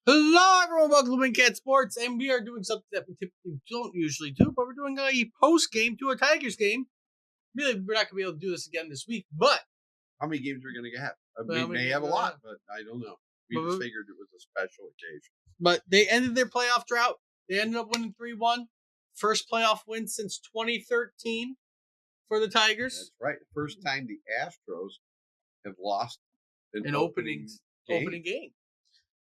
Hello, everyone. Welcome to Wildcard Sports, and we are doing something that we typically don't usually do, but we're doing a post-game to a Tigers game. Really, we're not going to be able to do this again this week, but... How many games are we going to have? We may have a lot, but I don't know. We just figured it was a special occasion. But they ended their playoff drought. They ended up winning 3-1. First playoff win since 2013 for the Tigers. That's right. First time the Astros have lost an opening game.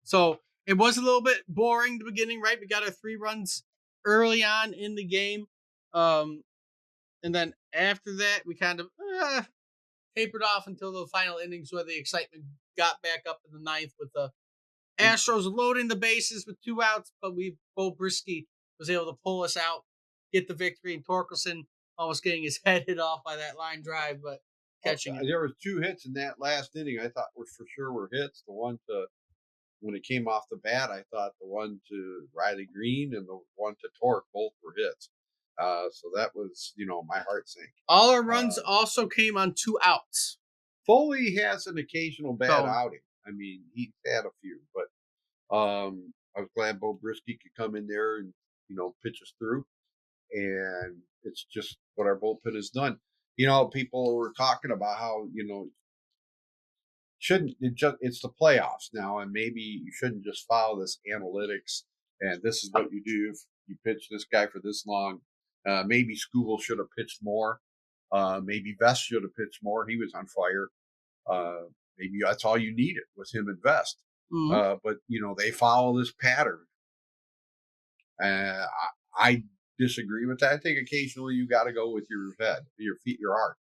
So... it was a little bit boring at the beginning, right? We got our 3 runs early on in the game. And then after that, we kind of tapered off until the final innings where the excitement got back up in the 9th with the Astros loading the bases with 2 outs. But Bo Brisky was able to pull us out, get the victory, and Torkelson almost getting his head hit off by that line drive, but catching it. There was 2 hits in that last inning I thought were for sure were hits. The one to... when it came off the bat, I thought the one to Riley Green and the one to Torque both were hits. So that was, my heart sank. All our runs also came on 2 outs. Foley has an occasional bad outing. I mean, he's had a few, but I was glad Bo Brisky could come in there and, pitch us through. And it's just what our bullpen has done. People were talking about how, it's the playoffs now, and maybe you shouldn't just follow this analytics and this is what you do if you pitch this guy for this long. Maybe Skubal should have pitched more. Maybe Vest should have pitched more. He was on fire. Maybe that's all you needed was him and Vest. Mm-hmm. But they follow this pattern. I disagree with that. I think occasionally you got to go with your head, your feet, your heart,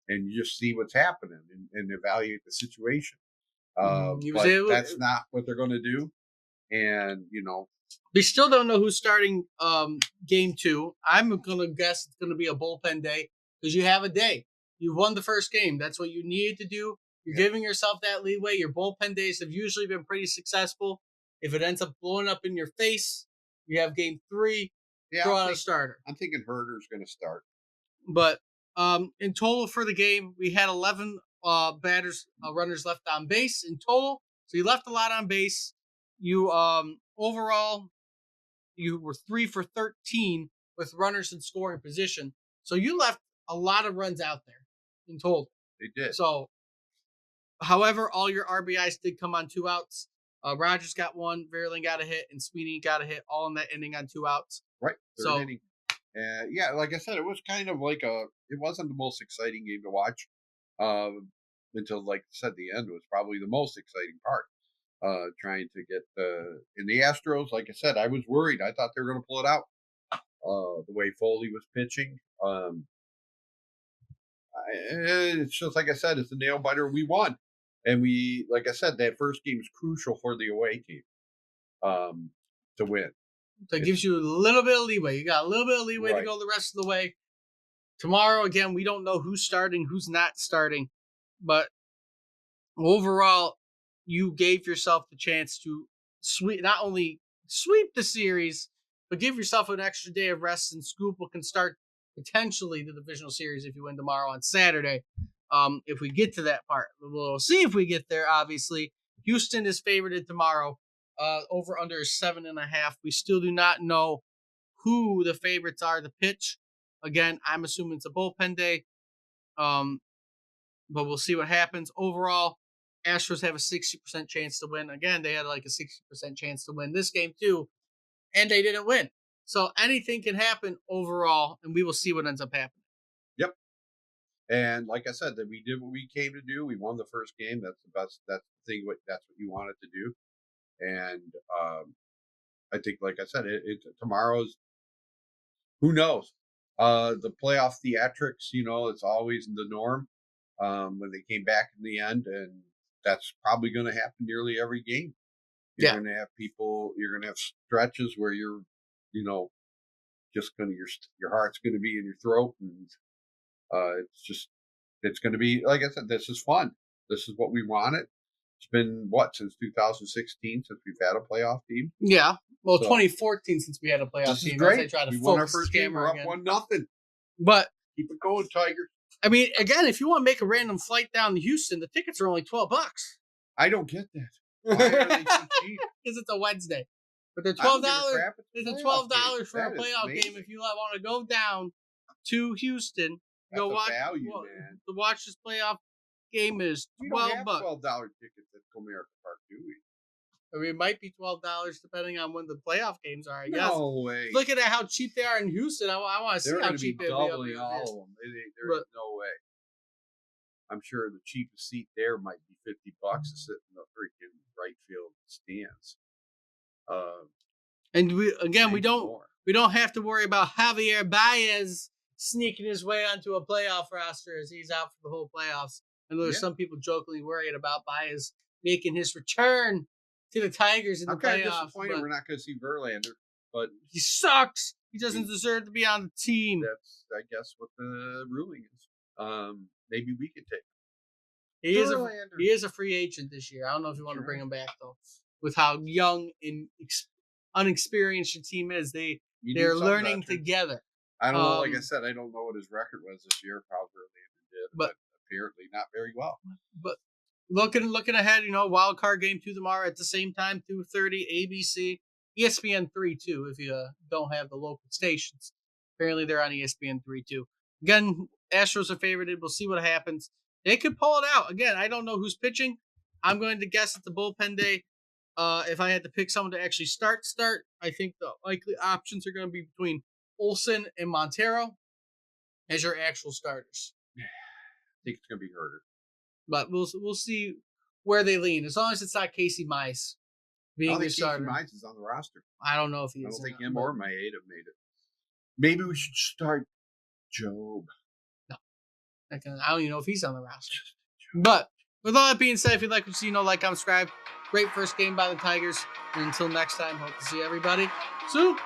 and you just see what's happening and evaluate the situation. But that's not what they're going to do. And, we still don't know who's starting game 2. I'm going to guess it's going to be a bullpen day because you have a day. You won the first game. That's what you needed to do. You're giving yourself that leeway. Your bullpen days have usually been pretty successful. If it ends up blowing up in your face, you have game 3, throw out a starter. I'm thinking Herder's going to start. But in total for the game, we had 11 runners left on base in total. So you left a lot on base. You overall, you were 3 for 13 with runners in scoring position. So you left a lot of runs out there in total. They did. So, however, all your RBIs did come on 2 outs. Rogers got 1, Verlaine got a hit, and Sweeney got a hit all in that inning on 2 outs. Right. Third inning. Like I said, it was kind of like it wasn't the most exciting game to watch until, like I said, the end was probably the most exciting part. Trying to get in the Astros, like I said, I was worried. I thought they were going to pull it out. The way Foley was pitching. It's just like I said, it's a nail biter. We won. And we, like I said, that first game is crucial for the away team to win. So it gives you a little bit of leeway. You got a little bit of leeway to go the rest of the way. Tomorrow, again, we don't know who's starting, who's not starting. But overall, you gave yourself the chance to not only sweep the series, but give yourself an extra day of rest, and Skubal can start potentially the divisional series if you win tomorrow on Saturday. If we get to that part, we'll see if we get there. Obviously, Houston is favorited tomorrow. Over under is 7.5. We still do not know who the favorites are to pitch. Again, I'm assuming it's a bullpen day. But we'll see what happens. Overall, Astros have a 60% chance to win. Again, they had like a 60% chance to win this game too, and they didn't win. So anything can happen overall, and we will see what ends up happening. Yep. And like I said, that we did what we came to do. We won the first game. That's the best. That's the thing. That's what you wanted to do. And I think, like I said, tomorrow's. Who knows? The playoff theatrics. It's always the norm. When they came back in the end, and that's probably going to happen nearly every game. You're going to have people. You're going to have stretches where you're, just going to your heart's going to be in your throat, and it's going to be, like I said, this is fun. This is what we wanted. It's been since 2016 since we've had a playoff team. Yeah, well, 2014 since we had a playoff team. This is great. We won our first game. We're up 1-0. But keep it going, Tigers. I mean, again, if you want to make a random flight down to Houston, the tickets are only $12. I don't get that. Why are they so cheap? Because it's a Wednesday. But they're I don't $12. give a crap. It's It's a $12 playoff game. for a That is playoff game. amazing. If you want to go down to Houston, That's go a watch value, man. to watch this playoff game is We don't have $12. $12 tickets at Comerica Park, do we? I mean, it might be $12 depending on when the playoff games are. I guess. No way. Looking at how cheap they are in Houston, I want to see They're how going to be cheap they'll be up doubling there. all of them. There is no way. I'm sure the cheapest seat there might be $50 to sit in the freaking right field stands. And we don't have to worry about Javier Baez sneaking his way onto a playoff roster as he's out for the whole playoffs. And there's some people jokingly worried about Baez making his return to the Tigers in the playoffs. I'm kind of disappointed we're not going to see Verlander, but he sucks. He doesn't deserve to be on the team. That's, I guess, what the ruling is. Maybe we can take him. He is a free agent this year. I don't know if you want to bring him back though. With how young and unexperienced your team is, they're learning together. I don't know. Like I said, I don't know what his record was this year. How Verlander did, but apparently not very well. But looking ahead, Wildcard game 2 tomorrow at the same time, 2:30 ABC, ESPN 3 too. If you don't have the local stations, apparently they're on ESPN 3 too. Again, Astros are favorited. We'll see what happens. They could pull it out. Again, I don't know who's pitching. I'm going to guess it's the bullpen day. If I had to pick someone to actually start, I think the likely options are going to be between Olsen and Montero as your actual starters. I think it's going to be Herder. But we'll see where they lean. As long as it's not Casey Mize being the starter. Casey Mize is on the roster. I don't know if he is. I don't think him or Maeda have made it. Maybe we should start Job. No. I don't even know if he's on the roster. But with all that being said, if you'd like to see, like, comment, subscribe. Great first game by the Tigers. And until next time, hope to see everybody soon.